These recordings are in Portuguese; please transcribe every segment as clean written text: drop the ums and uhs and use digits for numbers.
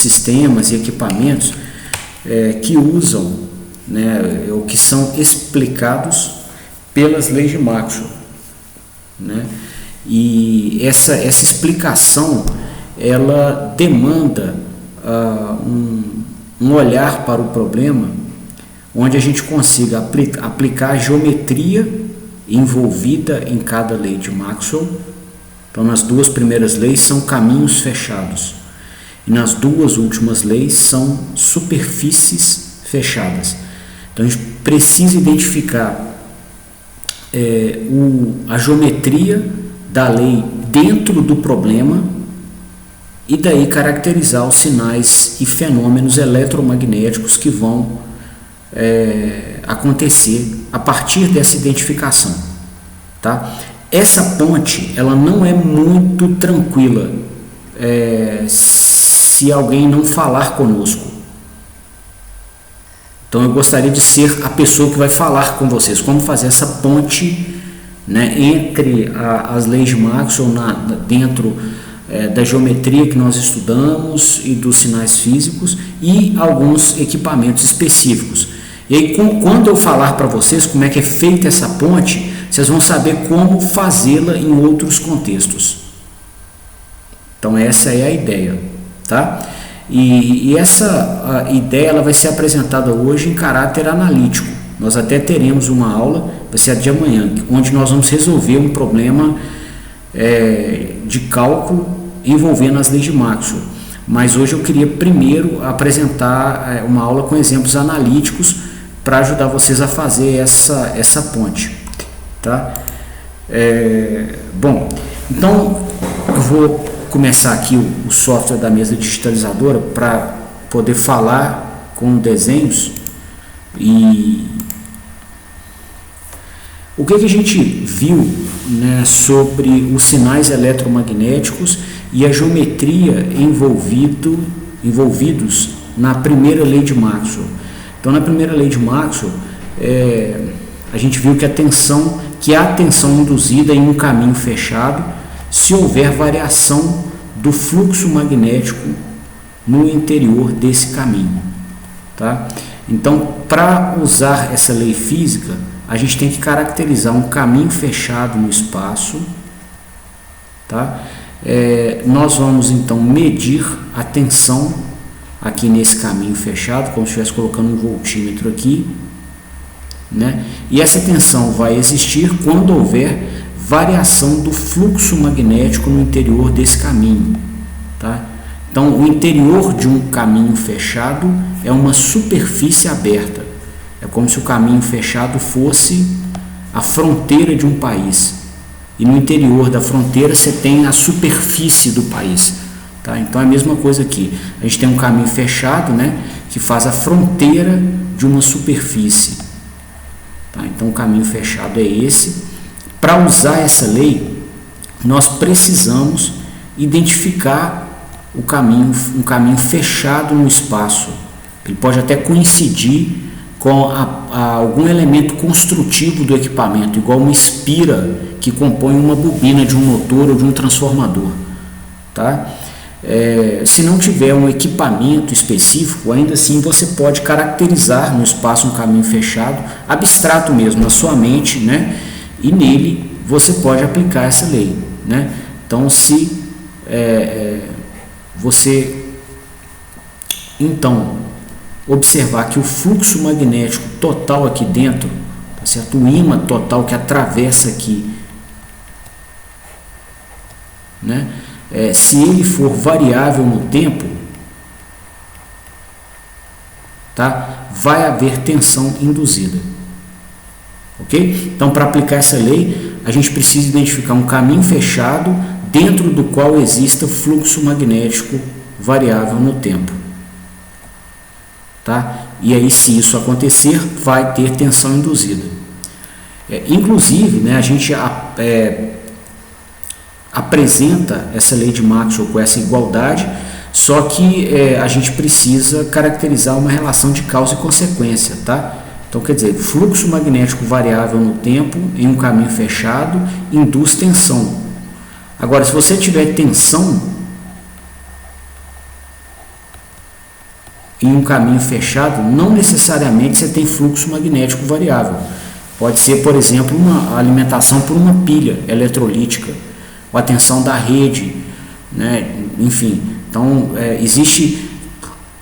sistemas e equipamentos que usam, né, ou que são explicados pelas leis de Maxwell, né? E essa explicação ela demanda um olhar para o problema onde a gente consiga aplicar a geometria envolvida em cada lei de Maxwell. Então, nas duas primeiras leis são caminhos fechados e nas duas últimas leis são superfícies fechadas. Então, a gente precisa identificar a geometria da lei dentro do problema e daí caracterizar os sinais e fenômenos eletromagnéticos que vão acontecer a partir dessa identificação, tá? Essa ponte ela não é muito tranquila se alguém não falar conosco. Então eu gostaria de ser a pessoa que vai falar com vocês como fazer essa ponte, né, entre as leis de Maxwell dentro da geometria que nós estudamos e dos sinais físicos e alguns equipamentos específicos. E aí, quando eu falar para vocês como é que é feita essa ponte, vocês vão saber como fazê-la em outros contextos. Então essa é a ideia, tá? E essa ideia ela vai ser apresentada hoje em caráter analítico. Nós até teremos uma aula, vai ser a de amanhã, onde nós vamos resolver um problema de cálculo envolvendo as leis de Maxwell. Mas hoje eu queria primeiro apresentar uma aula com exemplos analíticos para ajudar vocês a fazer essa ponte, tá? Bom, então eu vou começar aqui o software da mesa digitalizadora para poder falar com desenhos. E o que a gente viu, né, sobre os sinais eletromagnéticos e a geometria envolvidos na primeira lei de Maxwell. Então, na primeira lei de Maxwell, a gente viu que há tensão induzida em um caminho fechado se houver variação do fluxo magnético no interior desse caminho, tá? Então, para usar essa lei física, a gente tem que caracterizar um caminho fechado no espaço, tá? Nós vamos então medir a tensão aqui nesse caminho fechado, como se estivesse colocando um voltímetro aqui, né? E essa tensão vai existir quando houver variação do fluxo magnético no interior desse caminho, tá? Então, o interior de um caminho fechado é uma superfície aberta. É como se o caminho fechado fosse a fronteira de um país. E no interior da fronteira você tem a superfície do país, tá? Então é a mesma coisa aqui. A gente tem um caminho fechado, né, que faz a fronteira de uma superfície, tá? Então o caminho fechado é esse. Para usar essa lei, nós precisamos identificar um caminho fechado no espaço. Ele pode até coincidir com algum elemento construtivo do equipamento, igual uma espira que compõe uma bobina de um motor ou de um transformador, tá? Se não tiver um equipamento específico, ainda assim você pode caracterizar no espaço um caminho fechado, abstrato mesmo, na sua mente, né? E nele você pode aplicar essa lei, né? Então, se você então observar que o fluxo magnético total aqui dentro, tá certo? O ímã total que atravessa aqui, né? Se ele for variável no tempo, tá? Vai haver tensão induzida, ok? Então, para aplicar essa lei, a gente precisa identificar um caminho fechado dentro do qual exista fluxo magnético variável no tempo, tá? E aí, se isso acontecer, vai ter tensão induzida. Inclusive, né, a gente apresenta essa lei de Maxwell com essa igualdade, só que a gente precisa caracterizar uma relação de causa e consequência, tá? Então, quer dizer, fluxo magnético variável no tempo em um caminho fechado induz tensão. Agora, se você tiver tensão, em um caminho fechado, não necessariamente você tem fluxo magnético variável. Pode ser, por exemplo, uma alimentação por uma pilha eletrolítica, ou a tensão da rede, né? Enfim. Então, existe...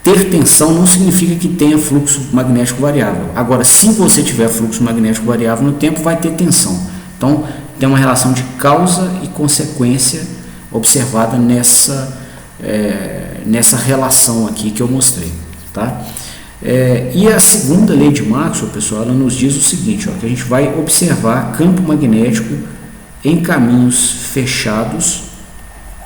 Ter tensão não significa que tenha fluxo magnético variável. Agora, se você tiver fluxo magnético variável no tempo, vai ter tensão. Então, tem uma relação de causa e consequência observada nessa relação aqui que eu mostrei. Tá? E a segunda lei de Maxwell, pessoal, ela nos diz o seguinte, ó, que a gente vai observar campo magnético em caminhos fechados,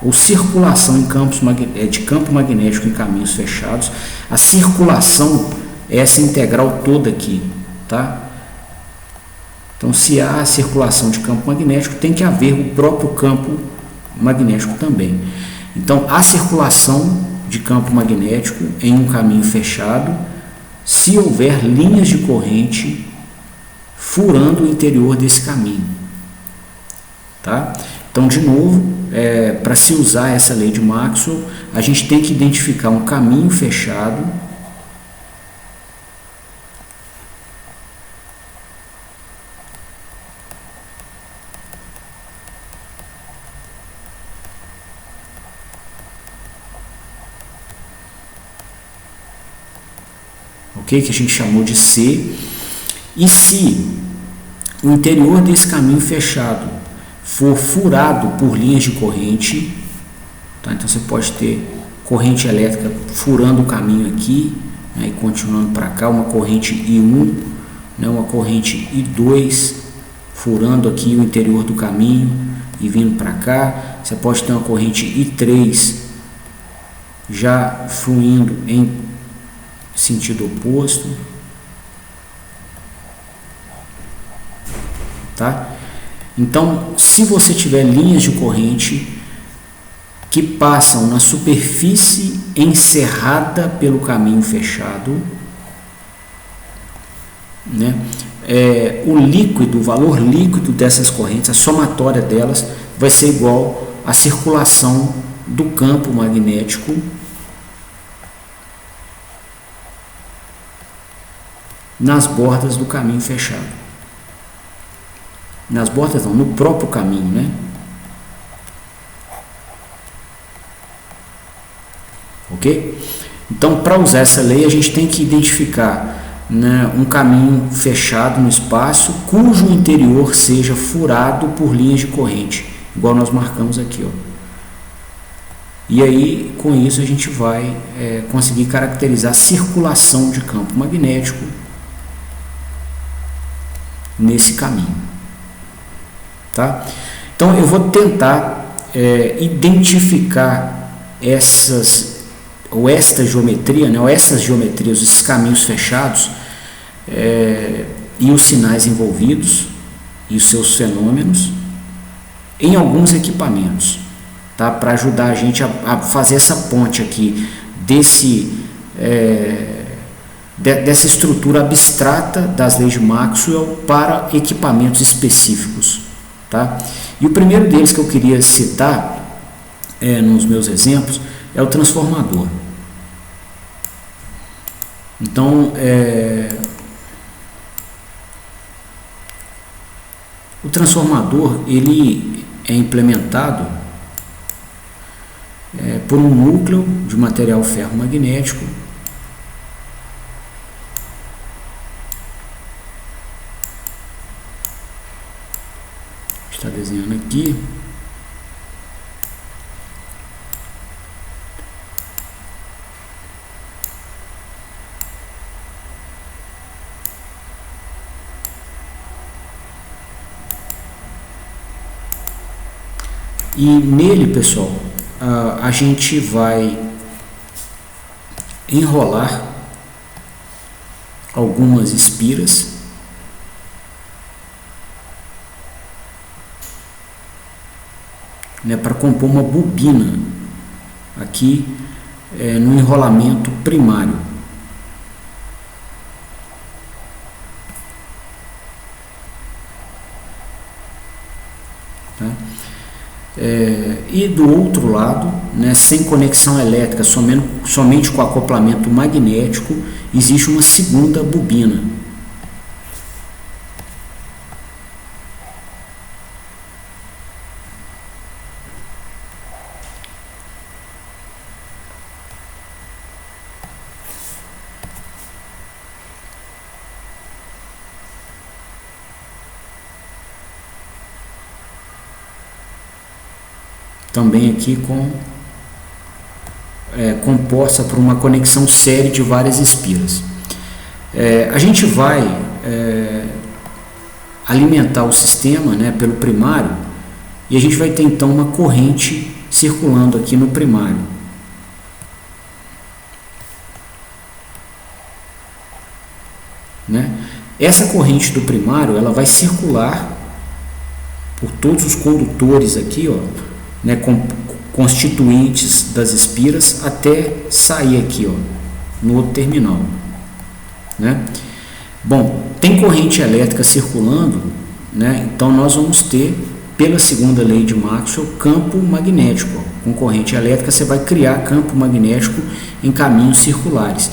ou circulação de campo magnético em caminhos fechados. A circulação é essa integral toda aqui, tá? Então, se há circulação de campo magnético, tem que haver o próprio campo magnético também. Então, há circulação de campo magnético em um caminho fechado se houver linhas de corrente furando o interior desse caminho, tá? Então, de novo, para se usar essa lei de Maxwell, a gente tem que identificar um caminho fechado que a gente chamou de C, e se o interior desse caminho fechado for furado por linhas de corrente, tá? Então você pode ter corrente elétrica furando o caminho aqui, né, e continuando para cá, uma corrente I1, né, uma corrente I2 furando aqui o interior do caminho e vindo para cá. Você pode ter uma corrente I3 já fluindo em sentido oposto, tá? Então, se você tiver linhas de corrente que passam na superfície encerrada pelo caminho fechado, né, o líquido, o valor líquido dessas correntes, a somatória delas, vai ser igual à circulação do campo magnético nas bordas do caminho fechado. Nas bordas não, no próprio caminho, né? Ok? Então, para usar essa lei, a gente tem que identificar, né, um caminho fechado no espaço cujo interior seja furado por linhas de corrente, igual nós marcamos aqui, ó. E aí, com isso, a gente vai conseguir caracterizar a circulação de campo magnético nesse caminho. Tá? Então, eu vou tentar identificar esta geometria, né, ou essas geometrias, esses caminhos fechados, e os sinais envolvidos e os seus fenômenos em alguns equipamentos, tá? Para ajudar a gente a fazer essa ponte aqui dessa estrutura abstrata das leis de Maxwell para equipamentos específicos, tá? E o primeiro deles que eu queria citar nos meus exemplos é o transformador. Então, o transformador ele é implementado por um núcleo de material ferromagnético está desenhando aqui. E nele, pessoal, a gente vai enrolar algumas espiras para compor uma bobina aqui no enrolamento primário. Tá? E do outro lado, né, sem conexão elétrica, somente com acoplamento magnético, existe uma segunda bobina. Também aqui composta por uma conexão série de várias espiras. A gente vai alimentar o sistema, né, pelo primário, e a gente vai ter então uma corrente circulando aqui no primário. Né? Essa corrente do primário ela vai circular por todos os condutores aqui, ó, né, constituintes das espiras até sair aqui, ó, no outro terminal, né? Bom, tem corrente elétrica circulando, né? Então nós vamos ter, pela segunda lei de Maxwell, campo magnético. Ó. Com corrente elétrica você vai criar campo magnético em caminhos circulares.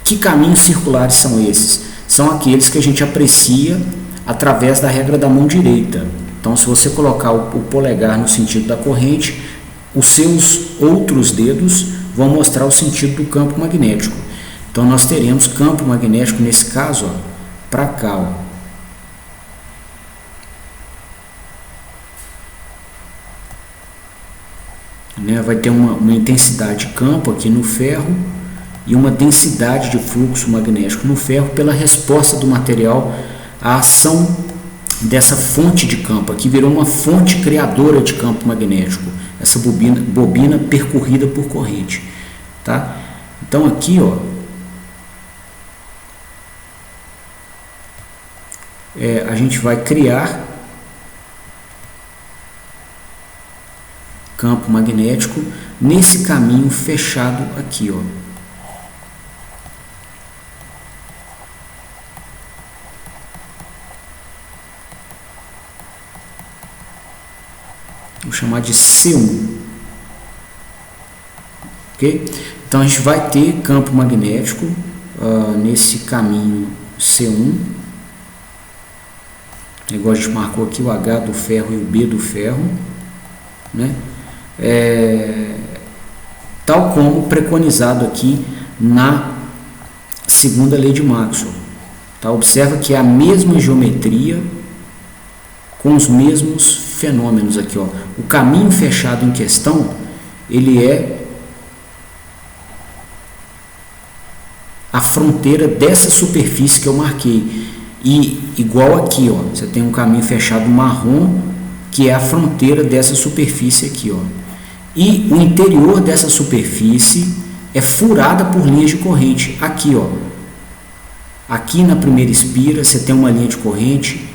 Que caminhos circulares são esses? São aqueles que a gente aprecia através da regra da mão direita. Então, se você colocar o polegar no sentido da corrente, os seus outros dedos vão mostrar o sentido do campo magnético. Então, nós teremos campo magnético, nesse caso, para cá. Ó. Né? Vai ter uma intensidade de campo aqui no ferro e uma densidade de fluxo magnético no ferro pela resposta do material à ação dessa fonte de campo. Aqui virou uma fonte criadora de campo magnético, essa bobina percorrida por corrente, tá? Então aqui, ó, a gente vai criar campo magnético nesse caminho fechado aqui, ó. Vou chamar de C1, ok? Então a gente vai ter campo magnético nesse caminho C1, igual a gente marcou aqui o H do ferro e o B do ferro, né? Tal como preconizado aqui na segunda lei de Maxwell, tá? Observa que é a mesma geometria com os mesmos fenômenos aqui, ó. O caminho fechado em questão, ele é a fronteira dessa superfície que eu marquei. E igual aqui, ó, você tem um caminho fechado marrom, que é a fronteira dessa superfície aqui, ó. E o interior dessa superfície é furada por linhas de corrente. Aqui, ó. Aqui na primeira espira você tem uma linha de corrente.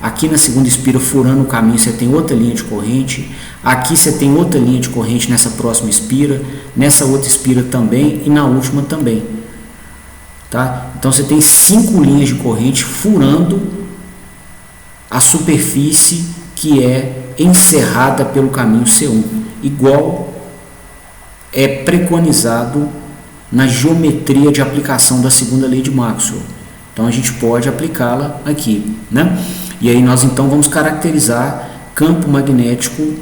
Aqui na segunda espira, furando o caminho, você tem outra linha de corrente. Aqui você tem outra linha de corrente nessa próxima espira. Nessa outra espira também e na última também. Tá? Então você tem 5 linhas de corrente furando a superfície que é encerrada pelo caminho C1. Igual é preconizado na geometria de aplicação da segunda lei de Maxwell. Então a gente pode aplicá-la aqui, né? E aí nós então vamos caracterizar campo magnético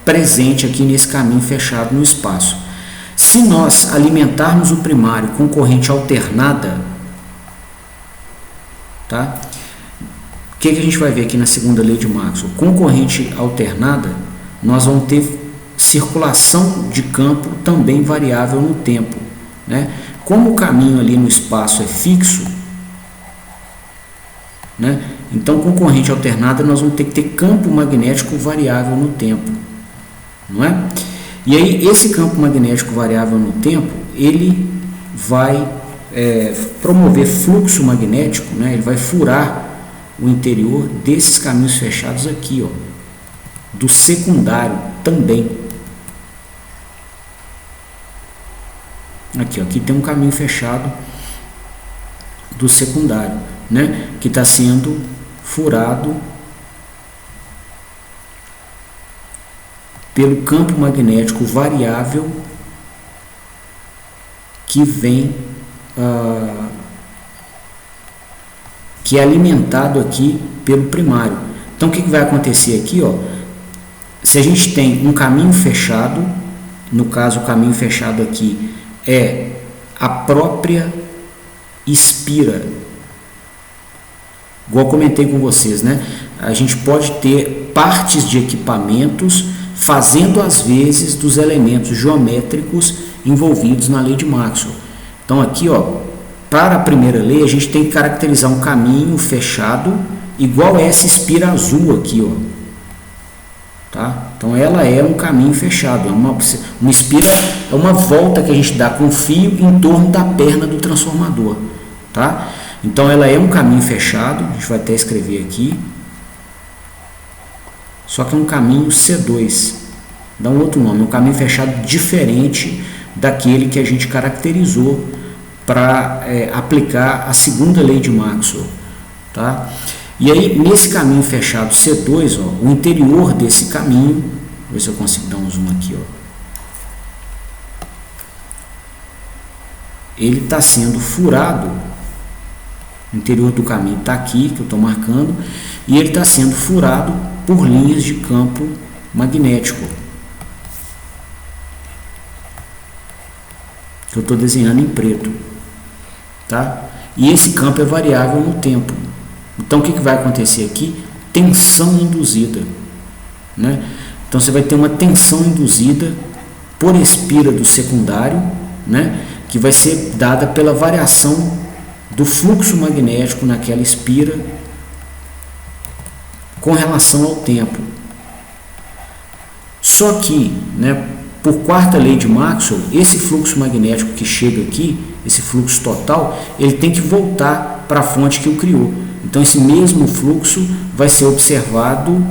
presente aqui nesse caminho fechado no espaço. Se nós alimentarmos o primário com corrente alternada, tá? O que a gente vai ver aqui na segunda lei de Maxwell? Com corrente alternada, nós vamos ter circulação de campo também variável no tempo, né? Como o caminho ali no espaço é fixo, né? Então, com corrente alternada, nós vamos ter que ter campo magnético variável no tempo, não é? E aí, esse campo magnético variável no tempo, ele vai promover fluxo magnético, né? Ele vai furar o interior desses caminhos fechados aqui, ó, do secundário também. Aqui, ó, aqui tem um caminho fechado do secundário, né? Que está sendo furado pelo campo magnético variável que vem, que é alimentado aqui pelo primário. Então o que vai acontecer aqui, ó? Se a gente tem um caminho fechado, no caso o caminho fechado aqui é a própria espira, igual comentei com vocês, né? A gente pode ter partes de equipamentos fazendo as vezes dos elementos geométricos envolvidos na lei de Maxwell. Então aqui, ó, para a primeira lei a gente tem que caracterizar um caminho fechado igual essa espira azul aqui, ó. Tá? Então ela é um caminho fechado, é uma espira, é uma volta que a gente dá com o fio em torno da perna do transformador, tá? Então ela é um caminho fechado, a gente vai até escrever aqui, só que é um caminho C2, dá um outro nome, um caminho fechado diferente daquele que a gente caracterizou para aplicar a segunda lei de Maxwell, tá? E aí, nesse caminho fechado C2, ó, o interior desse caminho, vou ver se eu consigo dar um zoom aqui, ó, ele está sendo furado, o interior do caminho está aqui, que eu estou marcando, e ele está sendo furado por linhas de campo magnético, que eu estou desenhando em preto, tá? E esse campo é variável no tempo. Então o que vai acontecer aqui? Tensão induzida, né? Então você vai ter uma tensão induzida por espira do secundário, né? Que vai ser dada pela variação do fluxo magnético naquela espira com relação ao tempo. Só que, né, por quarta lei de Maxwell, esse fluxo magnético que chega aqui, esse fluxo total, ele tem que voltar para a fonte que o criou. Então esse mesmo fluxo vai ser observado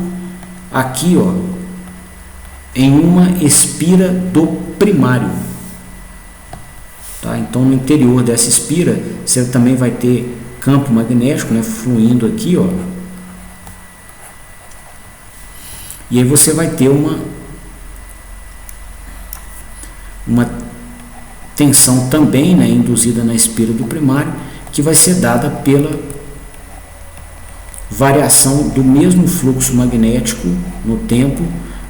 aqui, ó, em uma espira do primário. Tá? Então no interior dessa espira você também vai ter campo magnético, né, fluindo aqui, ó. E aí você vai ter uma tensão também, né, induzida na espira do primário, que vai ser dada pela variação do mesmo fluxo magnético no tempo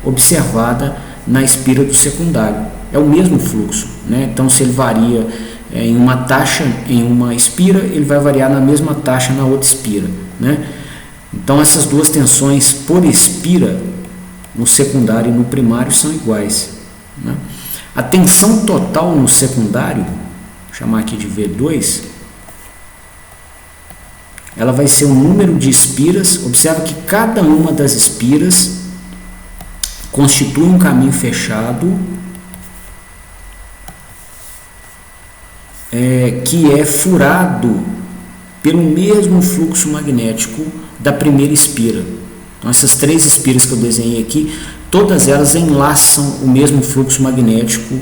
observada na espira do secundário. É o mesmo fluxo, né? Então se ele varia em uma taxa em uma espira, ele vai variar na mesma taxa na outra espira, né? Então essas duas tensões por espira no secundário e no primário são iguais, né? A tensão total no secundário, vou chamar aqui de V2, ela vai ser o número de espiras. Observa que cada uma das espiras constitui um caminho fechado que é furado pelo mesmo fluxo magnético da primeira espira. Então essas três espiras que eu desenhei aqui, todas elas enlaçam o mesmo fluxo magnético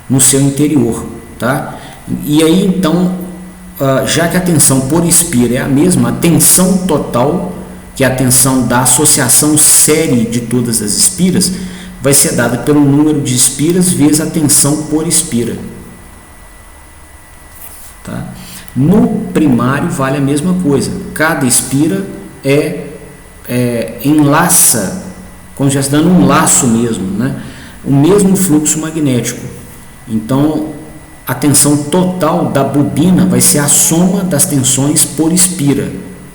no seu interior, tá? E aí então, já que a tensão por espira é a mesma, a tensão total, que é a tensão da associação série de todas as espiras, vai ser dada pelo número de espiras vezes a tensão por espira. Tá? No primário vale a mesma coisa, cada espira enlaça, como já está dando um laço mesmo, né? O mesmo fluxo magnético. Então a tensão total da bobina vai ser a soma das tensões por espira,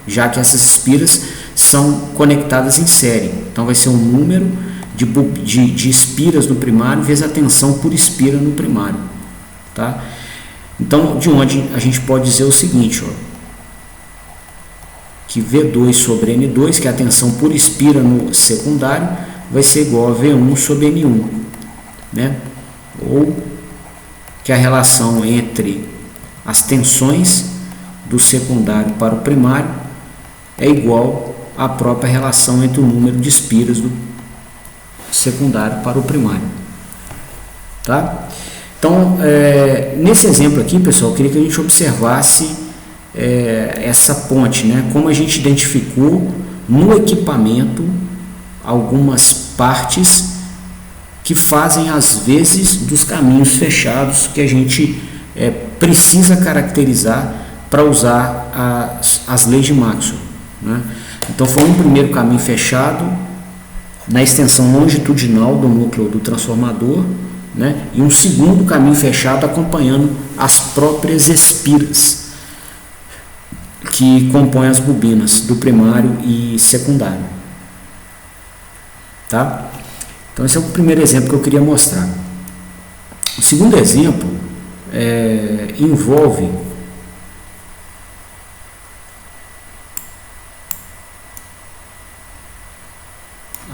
já que essas espiras são conectadas em série. Então vai ser um número de espiras no primário vezes a tensão por espira no primário, tá? Então de onde a gente pode dizer o seguinte, ó, que V2 sobre N2, que é a tensão por espira no secundário, vai ser igual a V1 sobre N1, né? Ou que a relação entre as tensões do secundário para o primário é igual à própria relação entre o número de espiras do secundário para o primário, tá? Então, nesse exemplo aqui, pessoal, eu queria que a gente observasse essa ponte, né? Como a gente identificou no equipamento algumas partes que fazem as vezes dos caminhos fechados que a gente precisa caracterizar para usar as leis de Maxwell, né? Então foi um primeiro caminho fechado na extensão longitudinal do núcleo do transformador, né? E um segundo caminho fechado acompanhando as próprias espiras que compõem as bobinas do primário e secundário, tá? Então esse é o primeiro exemplo que eu queria mostrar. O segundo exemplo envolve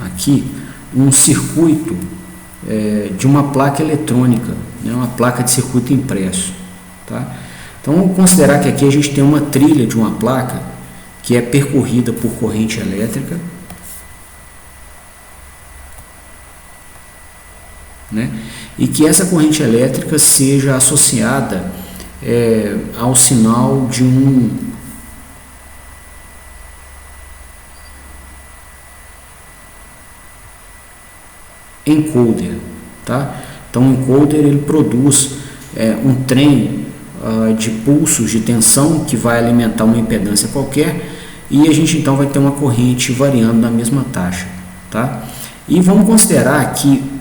aqui um circuito de uma placa eletrônica, né, uma placa de circuito impresso, tá? Então vamos considerar que aqui a gente tem uma trilha de uma placa que é percorrida por corrente elétrica, né, e que essa corrente elétrica seja associada ao sinal de um encoder, tá? Então o encoder ele produz um trem de pulsos de tensão que vai alimentar uma impedância qualquer, e a gente então vai ter uma corrente variando na mesma taxa, tá? E vamos considerar que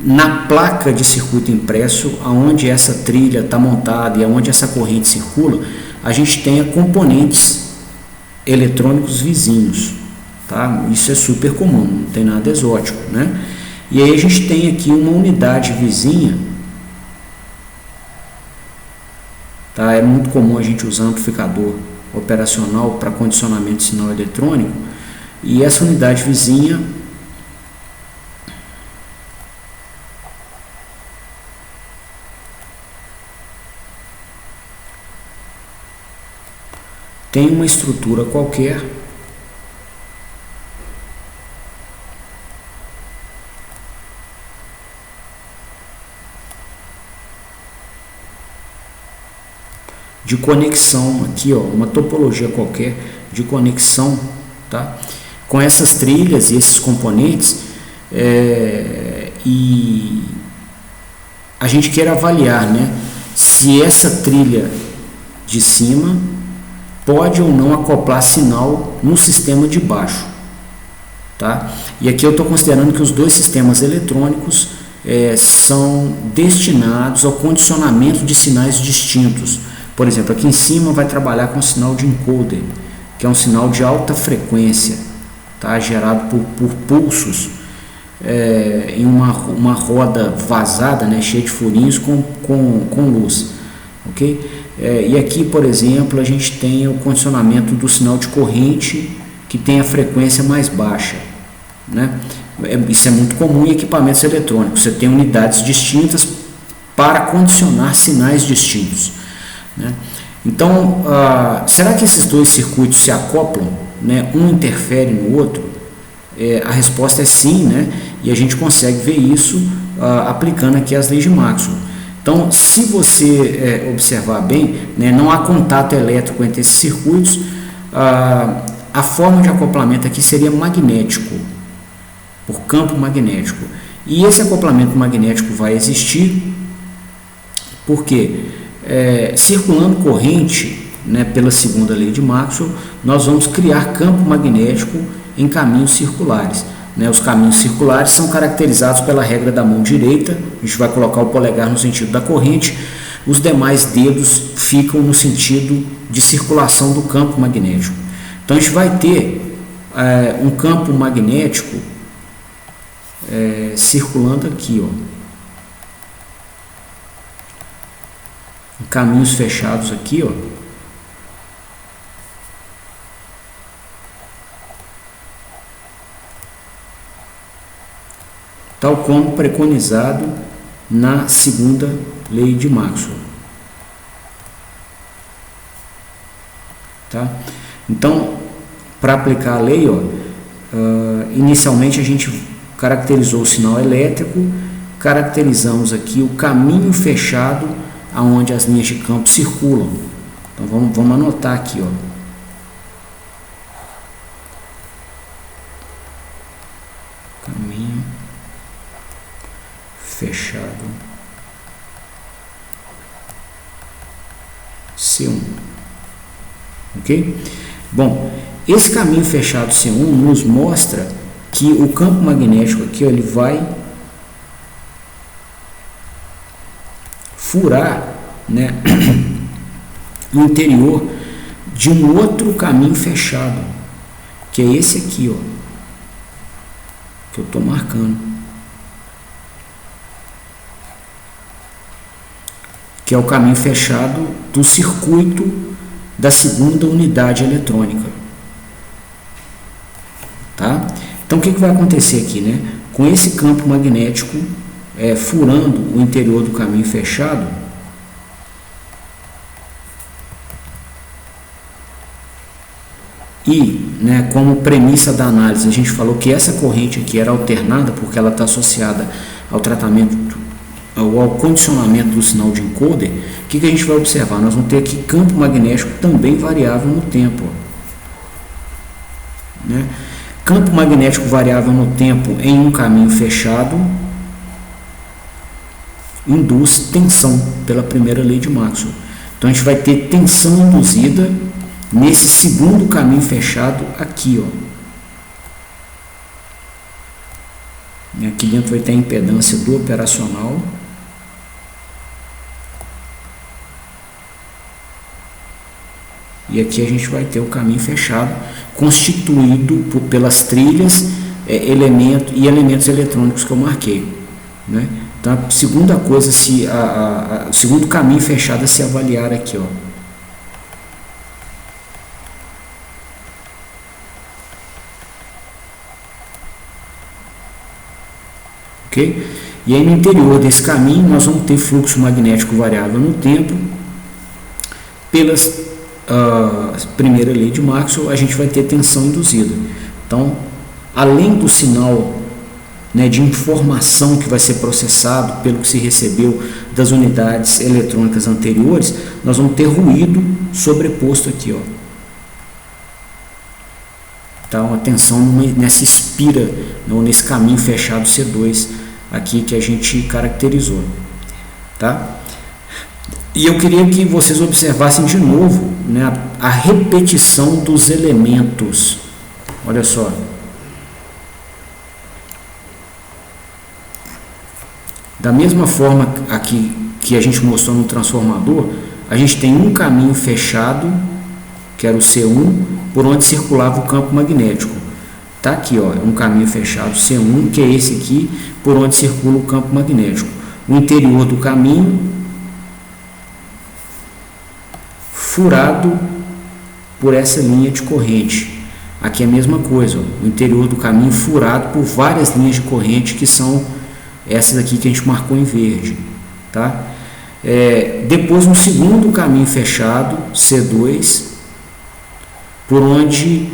na placa de circuito impresso, aonde essa trilha está montada e aonde essa corrente circula, a gente tenha componentes eletrônicos vizinhos, tá? Isso é super comum, não tem nada exótico, né? E aí a gente tem aqui uma unidade vizinha, tá? É muito comum a gente usar amplificador operacional para condicionamento de sinal eletrônico, e essa unidade vizinha tem uma estrutura qualquer de conexão aqui, ó, uma topologia qualquer de conexão, tá? Com essas trilhas e esses componentes, e a gente quer avaliar, né, se essa trilha de cima pode ou não acoplar sinal no sistema de baixo, tá? E aqui eu estou considerando que os dois sistemas eletrônicos são destinados ao condicionamento de sinais distintos. Por exemplo, aqui em cima vai trabalhar com o sinal de encoder, que é um sinal de alta frequência, tá? Gerado por pulsos em uma roda vazada, né, cheia de furinhos com luz, ok? E aqui, por exemplo, a gente tem o condicionamento do sinal de corrente que tem a frequência mais baixa, né? Isso é muito comum em equipamentos eletrônicos. Você tem unidades distintas para condicionar sinais distintos, né? Então, será que esses dois circuitos se acoplam, né? Um interfere no outro? A resposta é sim, né? E a gente consegue ver isso aplicando aqui as leis de Maxwell. Então, se você observar bem, né, não há contato elétrico entre esses circuitos, a forma de acoplamento aqui seria magnético, por campo magnético. E esse acoplamento magnético vai existir porque, circulando corrente, né, pela segunda lei de Maxwell, nós vamos criar campo magnético em caminhos circulares. Os caminhos circulares são caracterizados pela regra da mão direita. A gente vai colocar o polegar no sentido da corrente, os demais dedos ficam no sentido de circulação do campo magnético. Então a gente vai ter um campo magnético circulando aqui, ó, em caminhos fechados aqui, ó. Tal como preconizado na segunda lei de Maxwell, tá? Então, para aplicar a lei, ó, inicialmente a gente caracterizou o sinal elétrico, caracterizamos aqui o caminho fechado aonde as linhas de campo circulam. Então vamos anotar aqui, ó. Caminho C1. Ok? Bom, esse caminho fechado C1 nos mostra que o campo magnético aqui, ó, ele vai furar, né, o interior de um outro caminho fechado, que é esse aqui, ó, que eu estou marcando, que é o caminho fechado do circuito da segunda unidade eletrônica, tá? Então o que vai acontecer aqui, né? Com esse campo magnético furando o interior do caminho fechado, e, né, como premissa da análise, a gente falou que essa corrente aqui era alternada porque ela está associada ao tratamento, ao condicionamento do sinal de encoder. O que a gente vai observar? Nós vamos ter aqui campo magnético também variável no tempo, né? Campo magnético variável no tempo em um caminho fechado induz tensão pela primeira lei de Maxwell. Então a gente vai ter tensão induzida nesse segundo caminho fechado aqui, ó. Aqui dentro vai ter a impedância do operacional. E aqui a gente vai ter o caminho fechado constituído pelas trilhas, elementos eletrônicos que eu marquei, né? Então a segunda coisa, o segundo caminho fechado a se avaliar aqui, ó. Ok? E aí no interior desse caminho nós vamos ter fluxo magnético variável no tempo. Pelas primeira lei de Maxwell, a gente vai ter tensão induzida. Então, além do sinal, né, de informação que vai ser processado pelo que se recebeu das unidades eletrônicas anteriores, nós vamos ter ruído sobreposto aqui, ó. Então, a tensão nessa espira, ou nesse caminho fechado C2 aqui que a gente caracterizou, tá? E eu queria que vocês observassem de novo, né, a repetição dos elementos. Olha só. Da mesma forma aqui que a gente mostrou no transformador, a gente tem um caminho fechado, que era o C1, por onde circulava o campo magnético. Tá aqui, ó, um caminho fechado C1, que é esse aqui, por onde circula o campo magnético. O interior do caminho furado por essa linha de corrente. Aqui é a mesma coisa, ó, o interior do caminho furado por várias linhas de corrente, que são essas aqui que a gente marcou em verde, tá? Depois um segundo caminho fechado, C2, por onde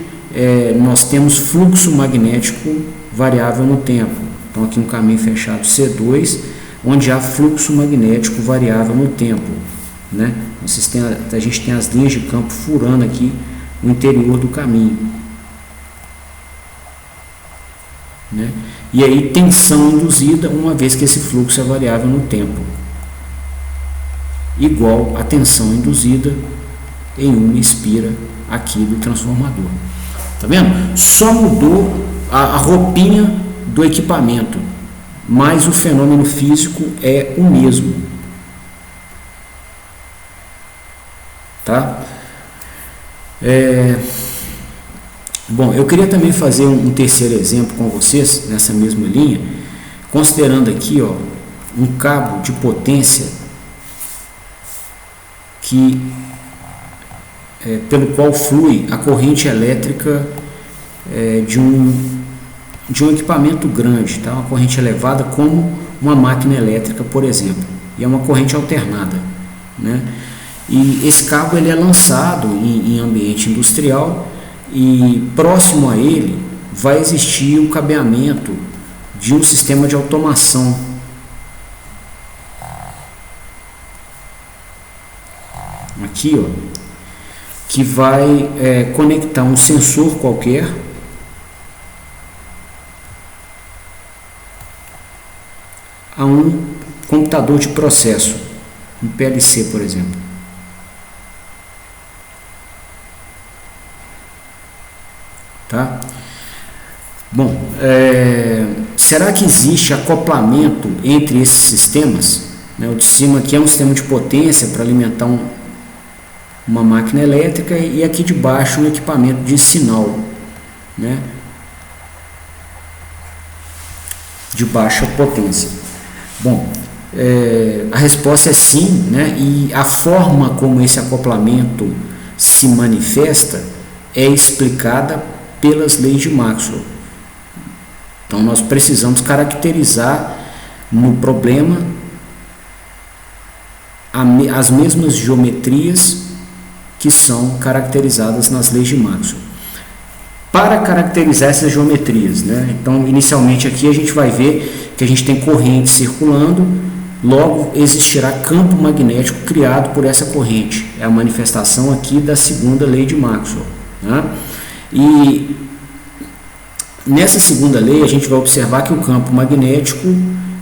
nós temos fluxo magnético variável no tempo. Então aqui um caminho fechado C2, onde há fluxo magnético variável no tempo, né? A gente tem as linhas de campo furando aqui o interior do caminho, né? E aí tensão induzida, uma vez que esse fluxo é variável no tempo, igual a tensão induzida em uma espira aqui do transformador. Tá vendo? Só mudou a roupinha do equipamento, mas o fenômeno físico é o mesmo, tá? Bom, eu queria também fazer um terceiro exemplo com vocês nessa mesma linha, considerando aqui, ó, um cabo de potência que pelo qual flui a corrente elétrica de um equipamento grande, tá? Uma corrente elevada, como uma máquina elétrica, por exemplo, e é uma corrente alternada, né? E esse cabo ele é lançado em ambiente industrial, e próximo a ele vai existir o cabeamento de um sistema de automação. Aqui, ó, que vai conectar um sensor qualquer a um computador de processo, um PLC, por exemplo. tá? Bom, será que existe acoplamento entre esses sistemas? O de cima aqui é um sistema de potência para alimentar uma máquina elétrica, e aqui de baixo um equipamento de sinal, né, de baixa potência. Bom, a resposta é sim, né, e a forma como esse acoplamento se manifesta é explicada pelas leis de Maxwell. Então nós precisamos caracterizar no problema as mesmas geometrias que são caracterizadas nas leis de Maxwell. Para caracterizar essas geometrias, né? Então, inicialmente aqui a gente vai ver que a gente tem corrente circulando, logo existirá campo magnético criado por essa corrente. É a manifestação aqui da segunda lei de Maxwell, né? E nessa segunda lei a gente vai observar que o campo magnético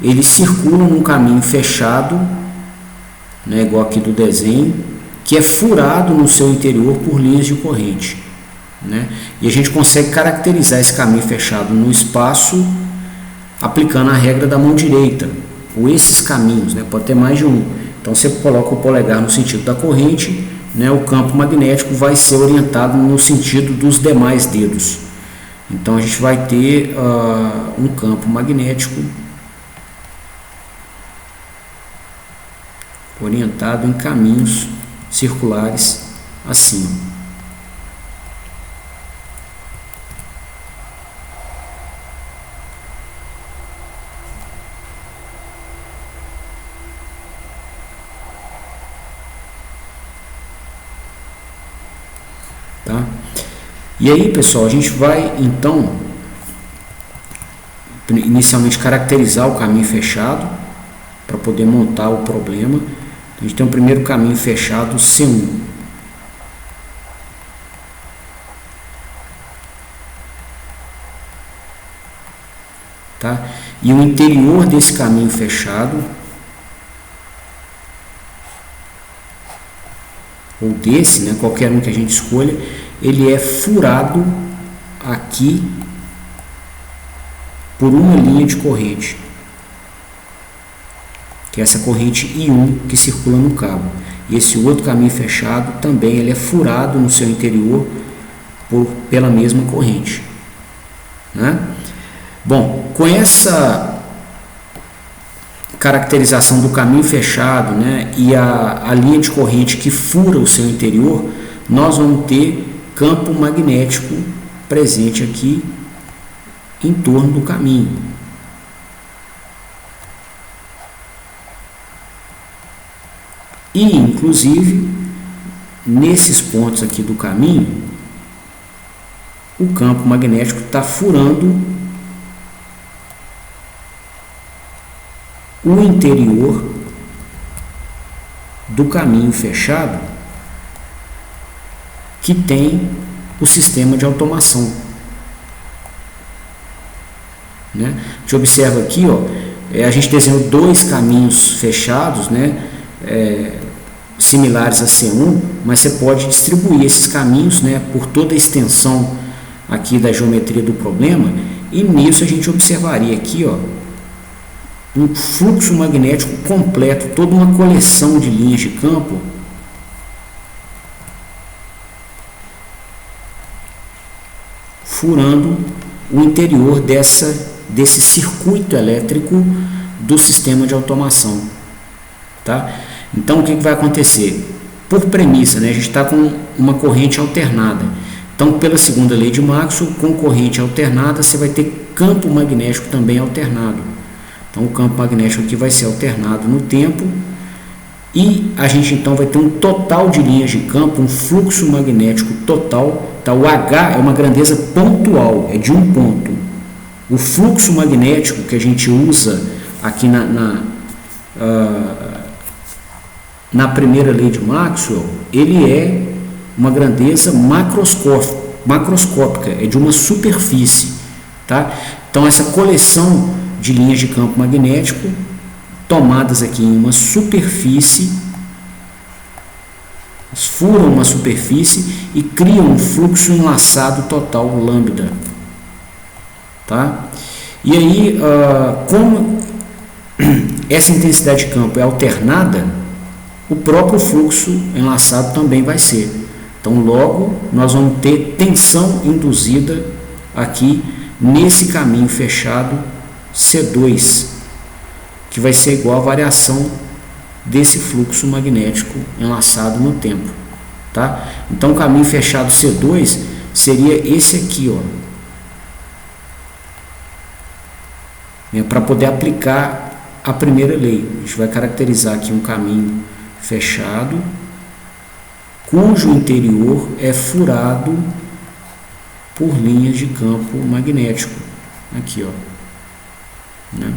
ele circula num caminho fechado, né, igual aqui do desenho, que é furado no seu interior por linhas de corrente, né? E a gente consegue caracterizar esse caminho fechado no espaço aplicando a regra da mão direita, ou esses caminhos, né? Pode ter mais de um. Então você coloca o polegar no sentido da corrente, né? O campo magnético vai ser orientado no sentido dos demais dedos. Então a gente vai ter um campo magnético orientado em caminhos circulares assim. Tá? E aí, pessoal, a gente vai então inicialmente caracterizar o caminho fechado para poder montar o problema. A gente tem o primeiro caminho fechado C1. Tá? E o interior desse caminho fechado, ou desse, né, qualquer um que a gente escolha, ele é furado aqui por uma linha de corrente, que é essa corrente I1 que circula no cabo. E esse outro caminho fechado também ele é furado no seu interior pela mesma corrente, né? Bom, com essa caracterização do caminho fechado, né, e a linha de corrente que fura o seu interior, nós vamos ter campo magnético presente aqui em torno do caminho. E, inclusive, nesses pontos aqui do caminho, o campo magnético está furando o interior do caminho fechado que tem o sistema de automação, né? A gente observa aqui, ó, a gente desenhou dois caminhos fechados, né, similares a C1, mas você pode distribuir esses caminhos, né, por toda a extensão aqui da geometria do problema, e nisso a gente observaria aqui, ó, um fluxo magnético completo, toda uma coleção de linhas de campo furando o interior desse circuito elétrico do sistema de automação, tá? Então o que vai acontecer? Por premissa, né, a gente está com uma corrente alternada. Então, pela segunda lei de Maxwell, com corrente alternada, você vai ter campo magnético também alternado. Então, o campo magnético aqui vai ser alternado no tempo e a gente então vai ter um total de linhas de campo, um fluxo magnético total. Tá? O H é uma grandeza pontual, é de um ponto. O fluxo magnético que a gente usa aqui na primeira lei de Maxwell, ele é uma grandeza macroscópica, é de uma superfície, tá? Então essa coleção de linhas de campo magnético tomadas aqui em uma superfície furam uma superfície e criam um fluxo enlaçado total lambda, tá? E aí, como essa intensidade de campo é alternada, o próprio fluxo enlaçado também vai ser. Então, logo, nós vamos ter tensão induzida aqui nesse caminho fechado C2, que vai ser igual à variação desse fluxo magnético enlaçado no tempo, tá? Então, o caminho fechado C2 seria esse aqui, ó, para poder aplicar a primeira lei. A gente vai caracterizar aqui um caminho fechado, cujo interior é furado por linhas de campo magnético, aqui, ó, né?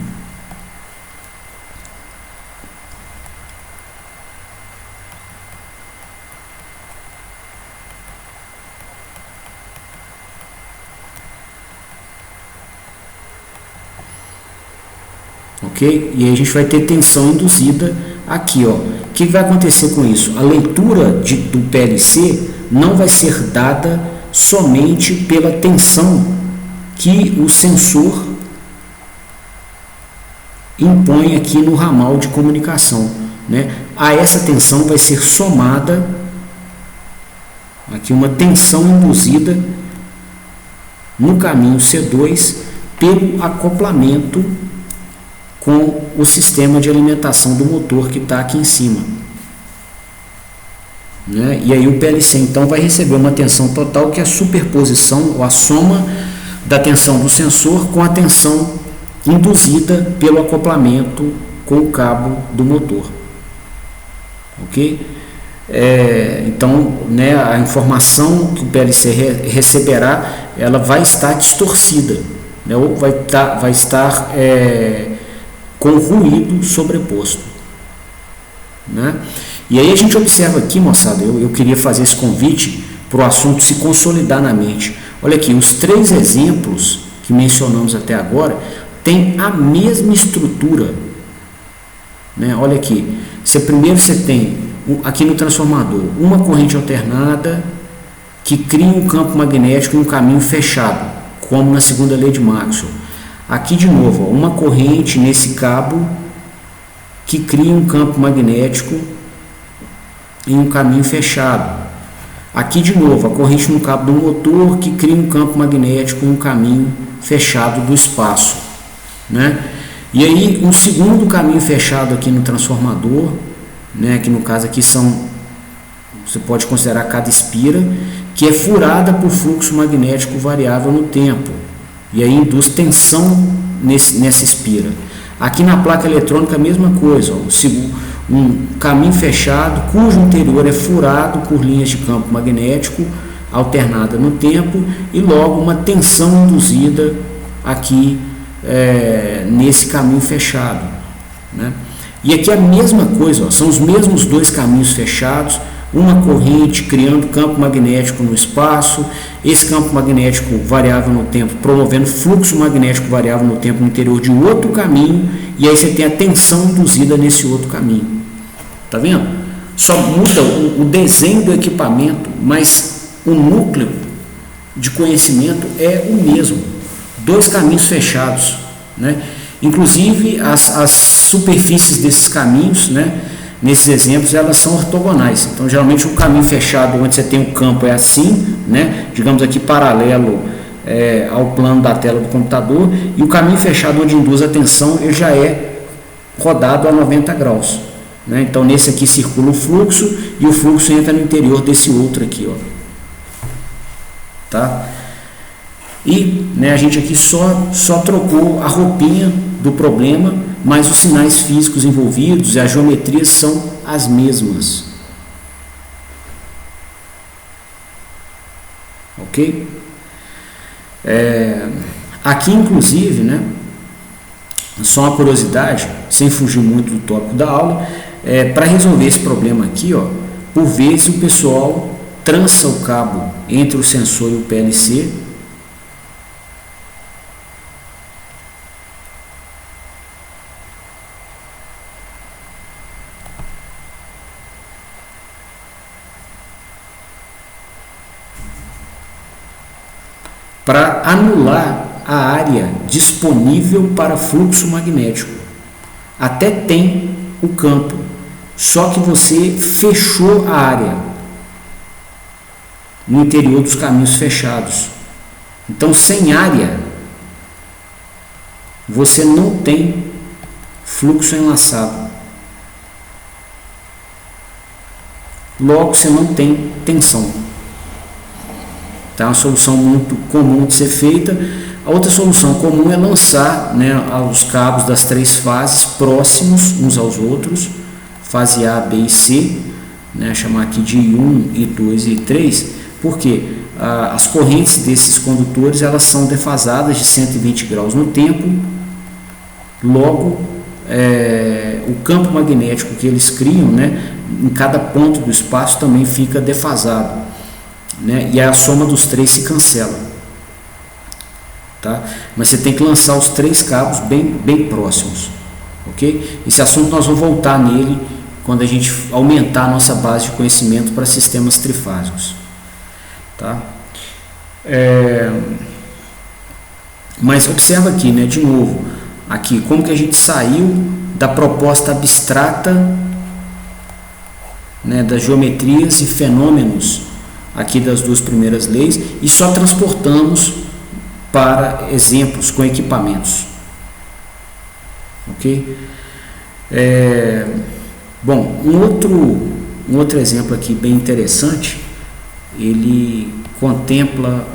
Ok? E aí a gente vai ter tensão induzida aqui, ó. O que vai acontecer com isso? A leitura do PLC não vai ser dada somente pela tensão que o sensor impõe aqui no ramal de comunicação, né? A essa tensão vai ser somada aqui uma tensão induzida no caminho C2 pelo acoplamento com o sistema de alimentação do motor que está aqui em cima, né? E aí o PLC então vai receber uma tensão total, que é a superposição ou a soma da tensão do sensor com a tensão induzida pelo acoplamento com o cabo do motor, ok? Então, né, a informação que o PLC receberá, ela vai estar distorcida, né, ou vai estar com ruído sobreposto, né? E aí a gente observa aqui, moçada, eu queria fazer esse convite para o assunto se consolidar na mente. Olha aqui, os 3 exemplos que mencionamos até agora têm a mesma estrutura, né? Olha aqui, primeiro você tem aqui no transformador uma corrente alternada que cria um campo magnético em um caminho fechado, como na segunda lei de Maxwell. Aqui de novo, ó, uma corrente nesse cabo que cria um campo magnético em um caminho fechado. Aqui de novo, a corrente no cabo do motor que cria um campo magnético em um caminho fechado do espaço, né? E aí um segundo caminho fechado aqui no transformador, né, que no caso aqui você pode considerar cada espira, que é furada por fluxo magnético variável no tempo. E aí induz tensão nessa espira. Aqui na placa eletrônica a mesma coisa, ó, um caminho fechado cujo interior é furado por linhas de campo magnético alternada no tempo e logo uma tensão induzida aqui nesse caminho fechado, né? E aqui a mesma coisa, ó, são os mesmos 2 caminhos fechados, uma corrente criando campo magnético no espaço, esse campo magnético variável no tempo promovendo fluxo magnético variável no tempo no interior de outro caminho, e aí você tem a tensão induzida nesse outro caminho. Tá vendo? Só muda o desenho do equipamento, mas o núcleo de conhecimento é o mesmo. 2 caminhos fechados, né? Inclusive as superfícies desses caminhos, né, nesses exemplos, elas são ortogonais. Então, geralmente, um caminho fechado onde você tem um campo é assim, né, digamos aqui paralelo ao plano da tela do computador, e o caminho fechado onde induz a tensão, ele já é rodado a 90 graus. Né? Então, nesse aqui circula o fluxo e o fluxo entra no interior desse outro aqui, ó. Tá? E, né, a gente aqui só trocou a roupinha do problema, mas os sinais físicos envolvidos e as geometrias são as mesmas. Ok? Aqui, inclusive, né, só uma curiosidade, sem fugir muito do tópico da aula, para resolver esse problema aqui, ó, por vezes o pessoal trança o cabo entre o sensor e o PLC, para anular a área disponível para fluxo magnético. Até tem o campo, só que você fechou a área no interior dos caminhos fechados. Então, sem área, você não tem fluxo enlaçado. Logo, você não tem tensão. Tá? É uma solução muito comum de ser feita. A outra solução comum é lançar, né, os cabos das 3 fases próximos uns aos outros, fase A, B e C, né, chamar aqui de I1, I2 e I3, porque as correntes desses condutores elas são defasadas de 120 graus no tempo. Logo, o campo magnético que eles criam, né, em cada ponto do espaço também fica defasado, né, e a soma dos 3 se cancela. Tá? Mas você tem que lançar os 3 cabos bem próximos, ok? Esse assunto nós vamos voltar nele quando a gente aumentar a nossa base de conhecimento para sistemas trifásicos, tá? Mas observa aqui, né, de novo, aqui como que a gente saiu da proposta abstrata, né, das geometrias e fenômenos aqui das 2 primeiras leis e só transportamos para exemplos com equipamentos, ok? Bom, um outro exemplo aqui bem interessante, ele contempla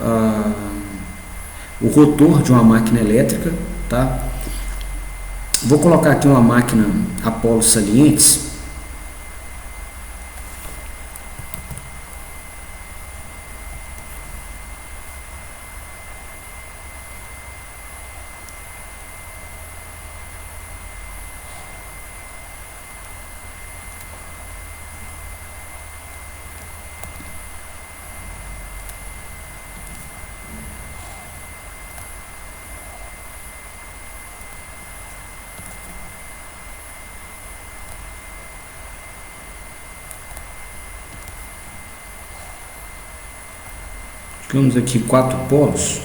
o rotor de uma máquina elétrica, tá? Vou colocar aqui uma máquina Apollo salientes. Temos aqui 4 polos.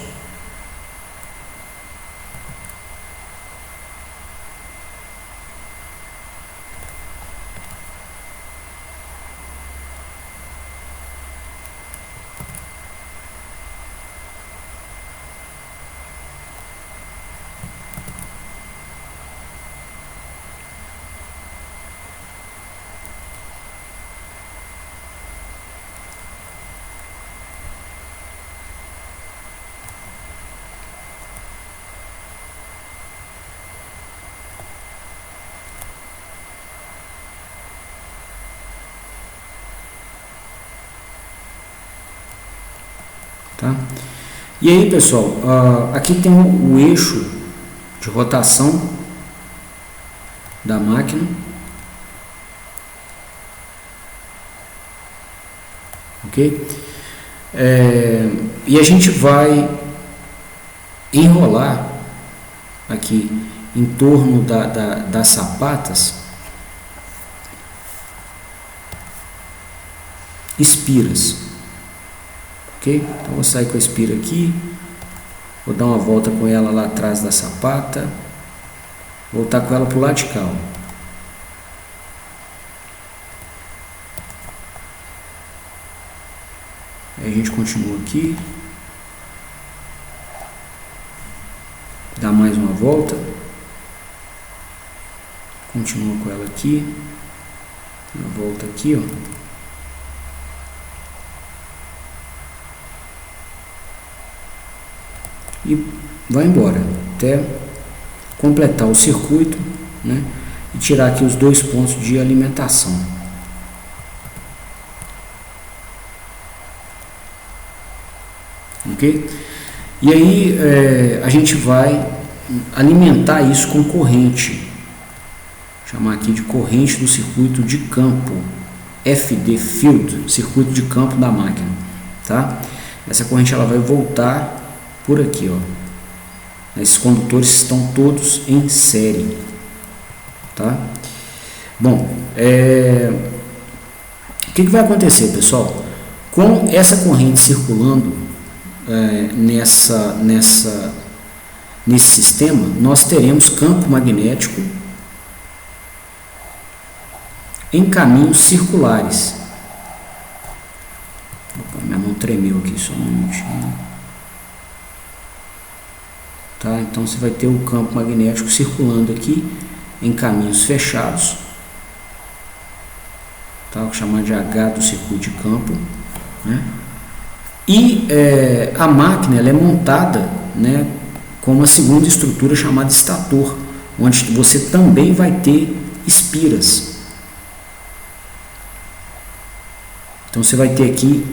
Tá? E aí, pessoal, aqui tem o eixo de rotação da máquina, ok? E a gente vai enrolar aqui em torno das sapatas espiras. Ok? Então vou sair com a espira aqui, vou dar uma volta com ela lá atrás da sapata, voltar com ela para o lado de cá. Aí a gente continua aqui, dá mais uma volta, continua com ela aqui, uma volta aqui, ó. E vai embora até completar o circuito, né, e tirar aqui os 2 pontos de alimentação. Ok? E aí a gente vai alimentar isso com corrente, chamar aqui de corrente do circuito de campo, FD, Field, circuito de campo da máquina, tá? Essa corrente ela vai voltar por aqui, ó. Esses condutores estão todos em série, tá? Bom, o que vai acontecer, pessoal? Com essa corrente circulando nesse sistema, nós teremos campo magnético em caminhos circulares. Opa, minha mão tremeu aqui, só um minutinho. Tá? Então você vai ter o campo magnético circulando aqui em caminhos fechados, tá? Vou chamar de H do circuito de campo, né? E a máquina ela é montada, né, com uma segunda estrutura chamada estator, onde você também vai ter espiras. Então você vai ter aqui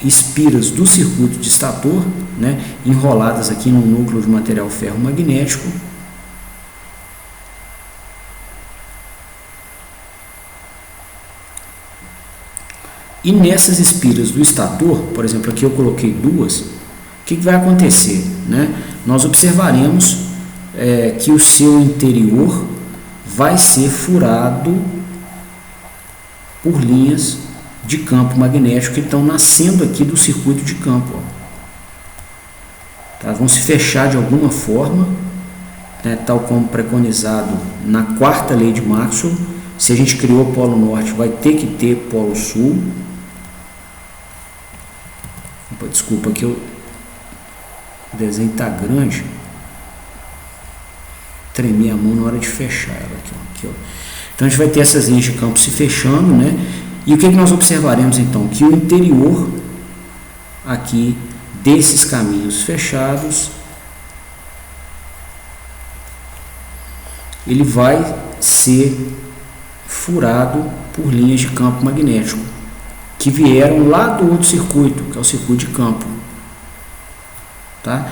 espiras do circuito de estator, né, enroladas aqui no núcleo de material ferromagnético. E nessas espiras do estator, por exemplo, aqui eu coloquei duas, o que vai acontecer? Né? Nós observaremos que o seu interior vai ser furado por linhas de campo magnético que estão nascendo aqui do circuito de campo. Ó. Tá? Vão se fechar de alguma forma, né, tal como preconizado na quarta lei de Maxwell. Se a gente criou polo norte, vai ter que ter polo sul. Opa, desculpa que o desenho está grande. Tremi a mão na hora de fechar ela aqui, ó. Então a gente vai ter essas linhas de campo se fechando, né? E o que nós observaremos então? Que o interior aqui desses caminhos fechados, ele vai ser furado por linhas de campo magnético que vieram lá do outro circuito, que é o circuito de campo. Tá?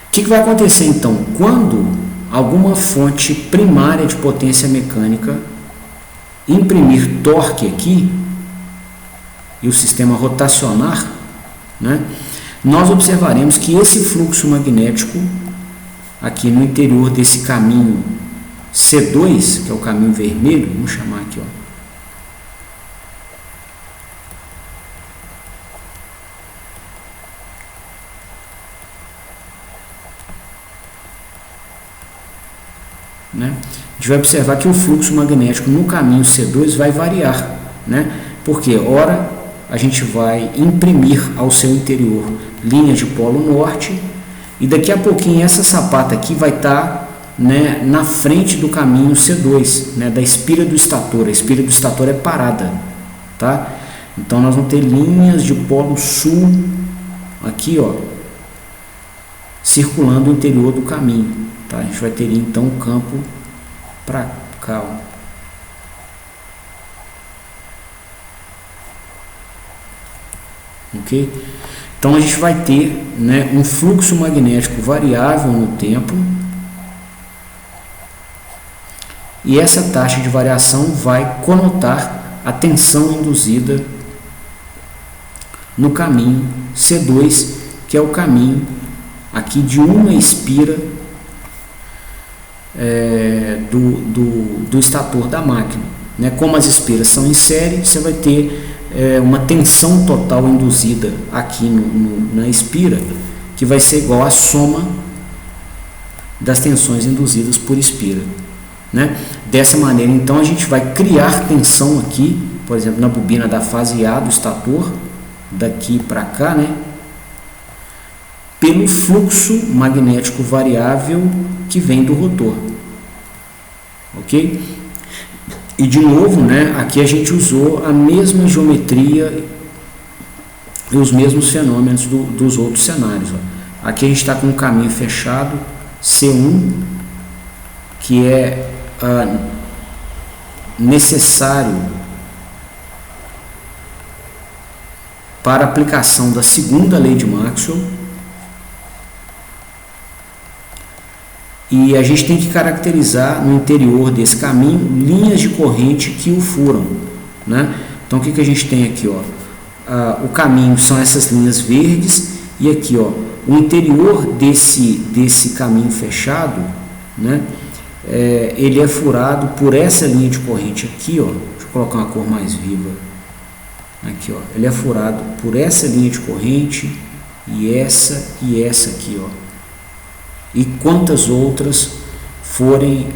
O que vai acontecer então? Quando alguma fonte primária de potência mecânica imprimir torque aqui e o sistema rotacionar, né, nós observaremos que esse fluxo magnético aqui no interior desse caminho C2, que é o caminho vermelho, vamos chamar aqui, ó, né? A gente vai observar que o fluxo magnético no caminho C2 vai variar, né? Porque ora a gente vai imprimir ao seu interior linhas de polo norte e daqui a pouquinho essa sapata aqui vai estar, né, na frente do caminho C2, né, da espira do estator. A espira do estator é parada, tá? Então nós vamos ter linhas de polo sul aqui, ó, circulando o interior do caminho. Tá? A gente vai ter então o campo para cá. Ó. Ok? Então a gente vai ter, né, um fluxo magnético variável no tempo e essa taxa de variação vai conotar a tensão induzida no caminho C2, que é o caminho aqui de uma espira do estator da máquina, né? Como as espiras são em série, você vai ter uma tensão total induzida aqui na espira, que vai ser igual à soma das tensões induzidas por espira, né? Dessa maneira, então, a gente vai criar tensão aqui, por exemplo, na bobina da fase A do estator, daqui para cá, né? Pelo fluxo magnético variável que vem do rotor, ok? E de novo, né, aqui a gente usou a mesma geometria e os mesmos fenômenos dos outros cenários. Ó. Aqui a gente está com um caminho fechado, C1, que é necessário para a aplicação da segunda lei de Maxwell. E a gente tem que caracterizar no interior desse caminho linhas de corrente que o furam, né? Então o que a gente tem aqui, ó? O caminho são essas linhas verdes e aqui, ó, o interior desse caminho fechado, né? Ele é furado por essa linha de corrente aqui, ó. Deixa eu colocar uma cor mais viva aqui, ó. Ele é furado por essa linha de corrente e essa aqui, ó, e quantas outras forem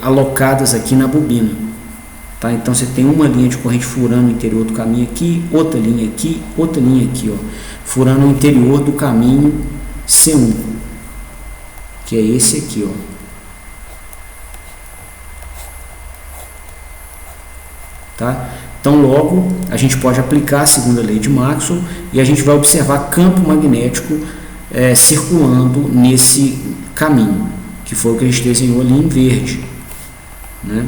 alocadas aqui na bobina, tá? Então você tem uma linha de corrente furando o interior do caminho aqui, outra linha aqui, ó, furando o interior do caminho C1, que é esse aqui, ó. Tá? Então logo a gente pode aplicar a segunda lei de Maxwell e a gente vai observar campo magnético circulando nesse caminho, que foi o que a gente desenhou ali em verde, né?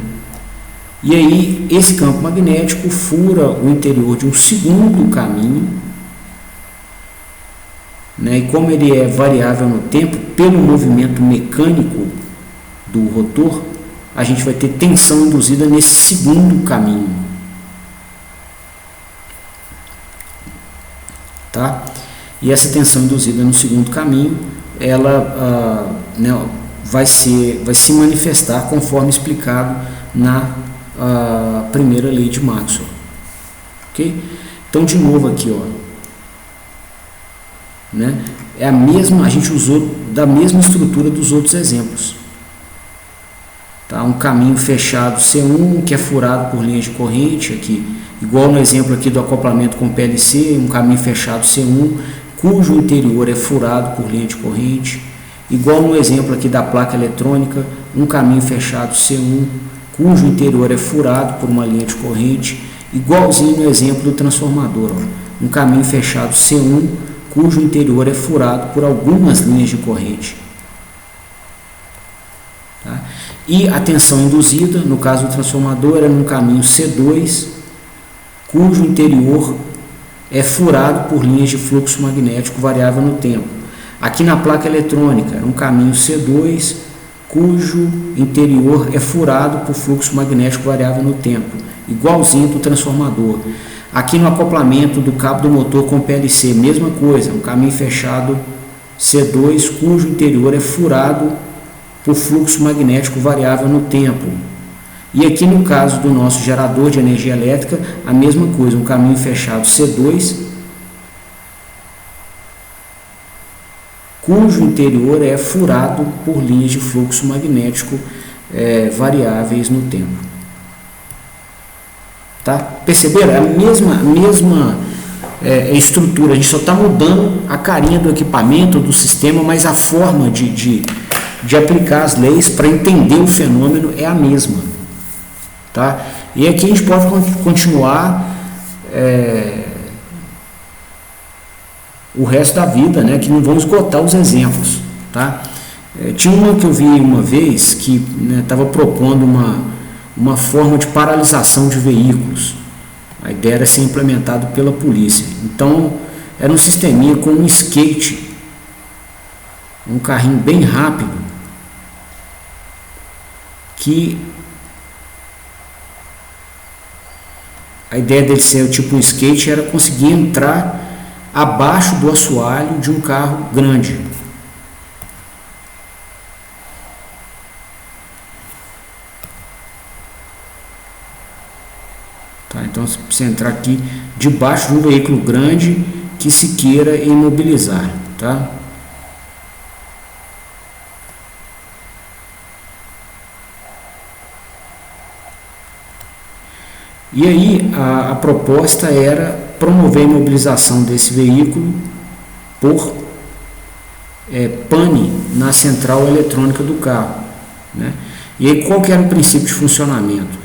E aí esse campo magnético fura o interior de um segundo caminho, né? E como ele é variável no tempo, pelo movimento mecânico do rotor, a gente vai ter tensão induzida nesse segundo caminho, tá? E essa tensão induzida no segundo caminho, ela vai se manifestar conforme explicado na primeira lei de Maxwell, ok? Então de novo aqui, ó, né? É a mesma, a gente usou da mesma estrutura dos outros exemplos. Tá? Um caminho fechado C1 que é furado por linhas de corrente aqui, igual no exemplo aqui do acoplamento com PLC, um caminho fechado C1 cujo interior é furado por linha de corrente, igual no exemplo aqui da placa eletrônica, um caminho fechado C1 cujo interior é furado por uma linha de corrente, igualzinho no exemplo do transformador, ó, um caminho fechado C1 cujo interior é furado por algumas linhas de corrente. Tá? E a tensão induzida, no caso do transformador, era num caminho C2, cujo interior é furado por linhas de fluxo magnético variável no tempo. Aqui na placa eletrônica, era um caminho C2, cujo interior é furado por fluxo magnético variável no tempo, igualzinho do transformador. Aqui no acoplamento do cabo do motor com PLC, mesma coisa, um caminho fechado C2, cujo interior é furado por fluxo magnético variável no tempo. E aqui no caso do nosso gerador de energia elétrica, a mesma coisa, um caminho fechado C2, cujo interior é furado por linhas de fluxo magnético variáveis no tempo. Tá? Perceberam? É a mesma estrutura, a gente só está mudando a carinha do equipamento, do sistema, mas a forma de aplicar as leis para entender o fenômeno é a mesma. Tá? E aqui a gente pode continuar o resto da vida, né, que não vão esgotar os exemplos. Tá? Tinha uma que eu vi uma vez que estava propondo uma forma de paralisação de veículos. A ideia era ser implementado pela polícia. Então, era um sisteminha com um skate, um carrinho bem rápido, que a ideia dele ser tipo um skate era conseguir entrar abaixo do assoalho de um carro grande. Tá, então você entrar aqui debaixo de um veículo grande que se queira imobilizar, tá? E aí a proposta era promover a imobilização desse veículo por pane na central eletrônica do carro, né? E aí qual que era o princípio de funcionamento?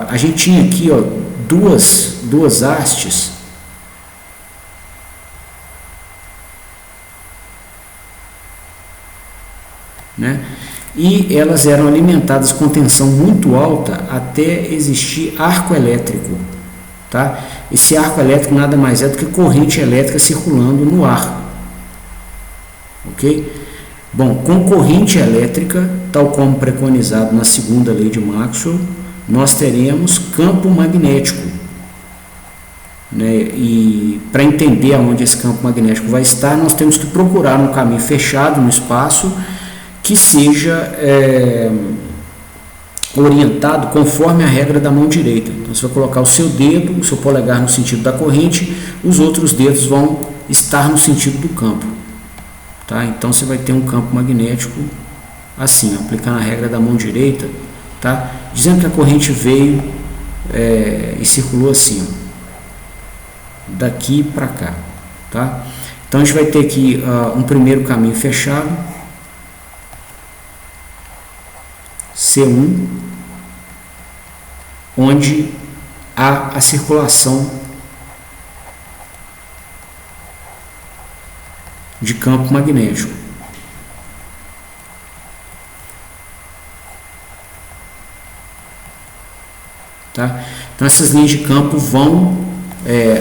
A gente tinha aqui, ó, duas hastes, né? E elas eram alimentadas com tensão muito alta até existir arco elétrico. Tá? Esse arco elétrico nada mais é do que corrente elétrica circulando no ar. Ok? Bom, com corrente elétrica, tal como preconizado na segunda lei de Maxwell, nós teremos campo magnético. Né? E para entender aonde esse campo magnético vai estar, nós temos que procurar um caminho fechado no espaço que seja orientado conforme a regra da mão direita. Então você vai colocar o seu dedo, o seu polegar no sentido da corrente, os outros dedos vão estar no sentido do campo. Tá? Então você vai ter um campo magnético assim, aplicando a regra da mão direita, tá? Dizendo que a corrente veio e circulou assim, ó, daqui para cá. Tá? Então a gente vai ter aqui um primeiro caminho fechado, C1, onde há a circulação de campo magnético. Tá? Então essas linhas de campo vão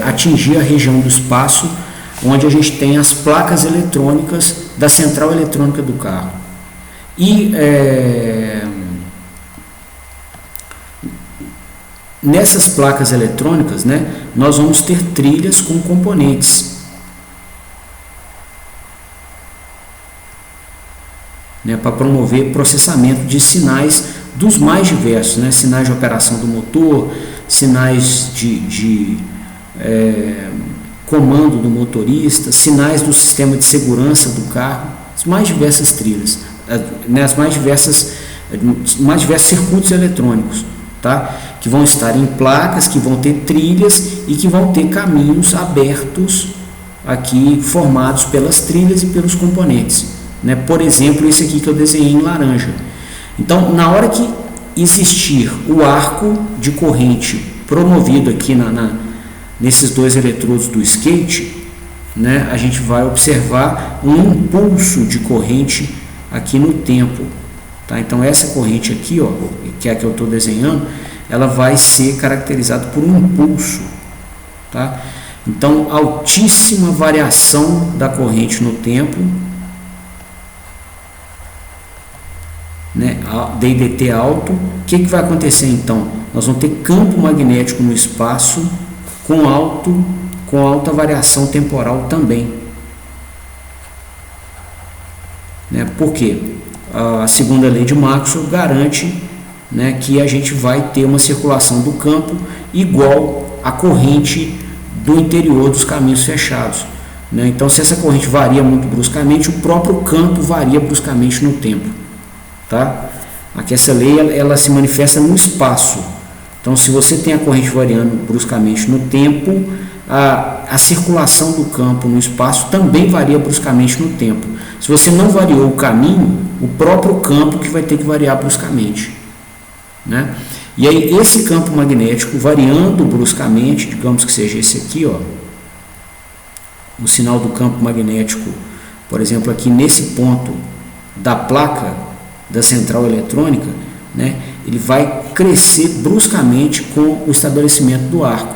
atingir a região do espaço onde a gente tem as placas eletrônicas da central eletrônica do carro. E nessas placas eletrônicas, né, nós vamos ter trilhas com componentes, né, para promover processamento de sinais dos mais diversos, né, sinais de operação do motor, sinais de comando do motorista, sinais do sistema de segurança do carro, as mais diversas trilhas, né, os mais diversos circuitos eletrônicos, tá? Que vão estar em placas, que vão ter trilhas e que vão ter caminhos abertos aqui, formados pelas trilhas e pelos componentes, né? Por exemplo, esse aqui que eu desenhei em laranja. Então, na hora que existir o arco de corrente promovido aqui nesses dois eletrodos do skate, né, a gente vai observar um impulso de corrente aqui no tempo. Tá? Então essa corrente aqui, ó, que é a que eu estou desenhando, ela vai ser caracterizada por um impulso. Tá? Então altíssima variação da corrente no tempo, né, DDT alto. O que vai acontecer então? Nós vamos ter campo magnético no espaço com alta variação temporal também. Né? Por quê? A segunda lei de Maxwell garante, né, que a gente vai ter uma circulação do campo igual à corrente do interior dos caminhos fechados. Né? Então, se essa corrente varia muito bruscamente, o próprio campo varia bruscamente no tempo. Tá? Aqui essa lei ela se manifesta no espaço. Então, se você tem a corrente variando bruscamente no tempo, a circulação do campo no espaço também varia bruscamente no tempo. Se você não variou o caminho, o próprio campo que vai ter que variar bruscamente. Né? E aí, esse campo magnético variando bruscamente, digamos que seja esse aqui, ó, o sinal do campo magnético, por exemplo, aqui nesse ponto da placa da central eletrônica, né, ele vai crescer bruscamente com o estabelecimento do arco.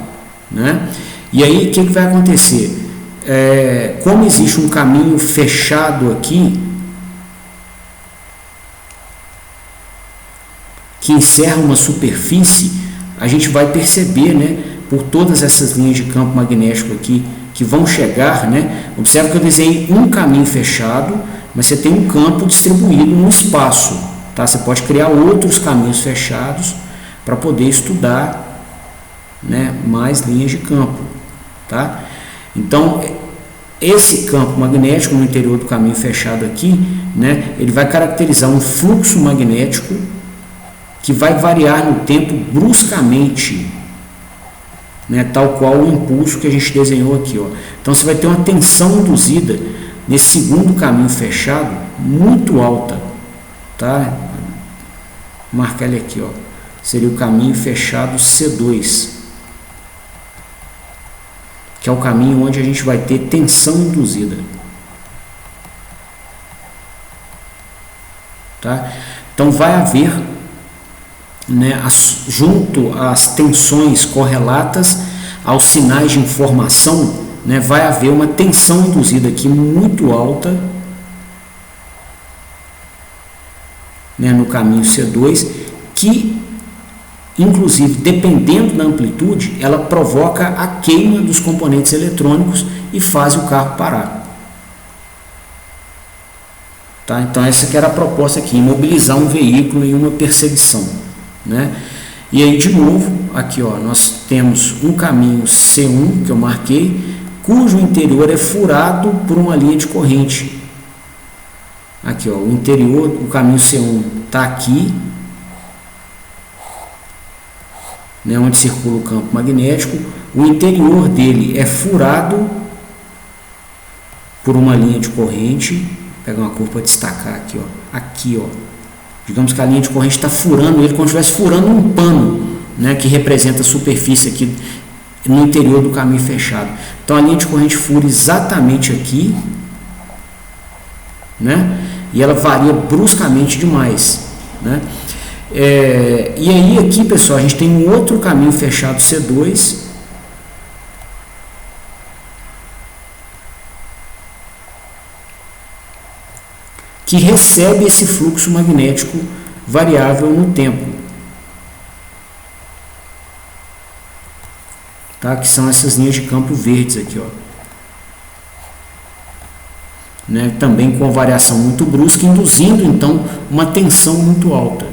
Né? E aí, o que vai acontecer? Como existe um caminho fechado aqui, que encerra uma superfície, a gente vai perceber, né, por todas essas linhas de campo magnético aqui, que vão chegar, né? Observe que eu desenhei um caminho fechado, mas você tem um campo distribuído no espaço. Tá? Você pode criar outros caminhos fechados para poder estudar, né, mais linhas de campo. Tá? Então, esse campo magnético no interior do caminho fechado aqui, né, ele vai caracterizar um fluxo magnético que vai variar no tempo bruscamente, né, tal qual o impulso que a gente desenhou aqui. Ó. Então você vai ter uma tensão induzida nesse segundo caminho fechado muito alta. Tá? Vou marcar ele aqui, ó. Seria o caminho fechado C2, que é o caminho onde a gente vai ter tensão induzida. Tá? Então vai haver, né, junto às tensões correlatas aos sinais de informação, né, vai haver uma tensão induzida aqui muito alta, né, no caminho C2, que inclusive, dependendo da amplitude, ela provoca a queima dos componentes eletrônicos e faz o carro parar. Tá? Então essa que era a proposta aqui, imobilizar um veículo em uma perseguição. Né? E aí, de novo, aqui, ó, nós temos um caminho C1 que eu marquei, cujo interior é furado por uma linha de corrente. Aqui, ó, o interior, o caminho C1 está aqui, né, onde circula o campo magnético. O interior dele é furado por uma linha de corrente. Vou pegar uma cor para destacar aqui, ó. Aqui, ó. Digamos que a linha de corrente está furando ele como se estivesse furando um pano, né, que representa a superfície aqui no interior do caminho fechado. Então a linha de corrente fura exatamente aqui, né? E ela varia bruscamente demais, né? E aí aqui, pessoal, a gente tem um outro caminho fechado C2, que recebe esse fluxo magnético variável no tempo, tá? Que são essas linhas de campo verdes aqui, ó, né? Também com variação muito brusca, induzindo então uma tensão muito alta,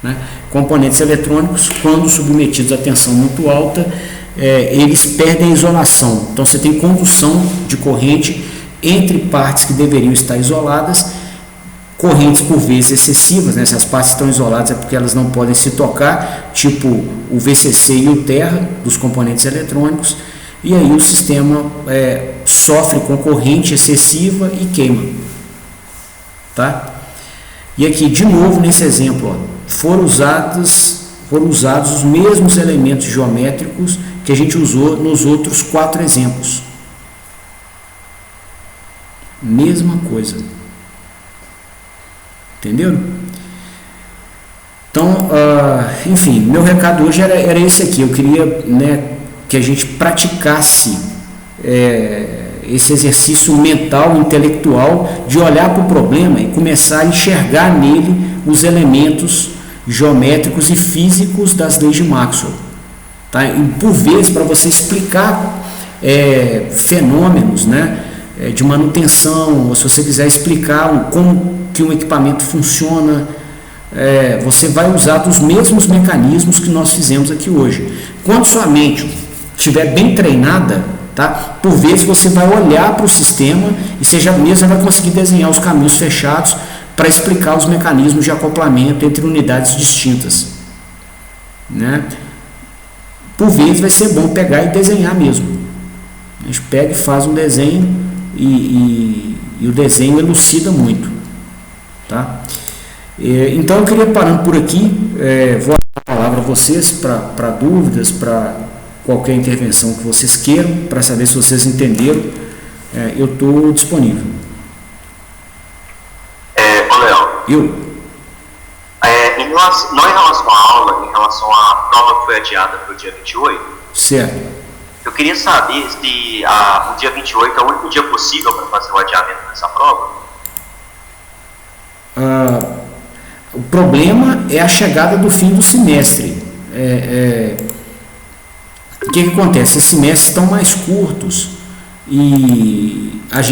né? Componentes eletrônicos, quando submetidos a tensão muito alta, eles perdem a isolação. Então você tem condução de corrente entre partes que deveriam estar isoladas, correntes por vezes excessivas, né? Se as partes estão isoladas é porque elas não podem se tocar, tipo o VCC e o terra dos componentes eletrônicos, e aí o sistema sofre com corrente excessiva e queima, tá? E aqui, de novo, nesse exemplo, ó, foram usados os mesmos elementos geométricos que a gente usou nos outros 4 exemplos. Mesma coisa. Entendeu? Então, enfim, meu recado hoje era esse aqui. Eu queria, né, que a gente praticasse esse exercício mental, intelectual, de olhar para o problema e começar a enxergar nele os elementos geométricos e físicos das leis de Maxwell. Tá? E, por vezes, para você explicar fenômenos, né, de manutenção, ou se você quiser explicar como que um equipamento funciona, você vai usar dos mesmos mecanismos que nós fizemos aqui hoje. Quando sua mente estiver bem treinada, tá? Por vezes você vai olhar para o sistema e você já mesmo vai conseguir desenhar os caminhos fechados para explicar os mecanismos de acoplamento entre unidades distintas, né? Por vezes vai ser bom pegar e desenhar mesmo. A gente pega e faz um desenho e o desenho elucida muito, tá? Então eu queria parando por aqui, vou dar a palavra a vocês para dúvidas, para qualquer intervenção que vocês queiram, para saber se vocês entenderam. Eu estou disponível. Ô Léo, em relação à aula, em relação à prova que foi adiada para o dia 28, certo. Eu queria saber se o dia 28 é o único dia possível para fazer o adiamento dessa prova. O problema é a chegada do fim do semestre. O que acontece? Esses semestres estão mais curtos e a gente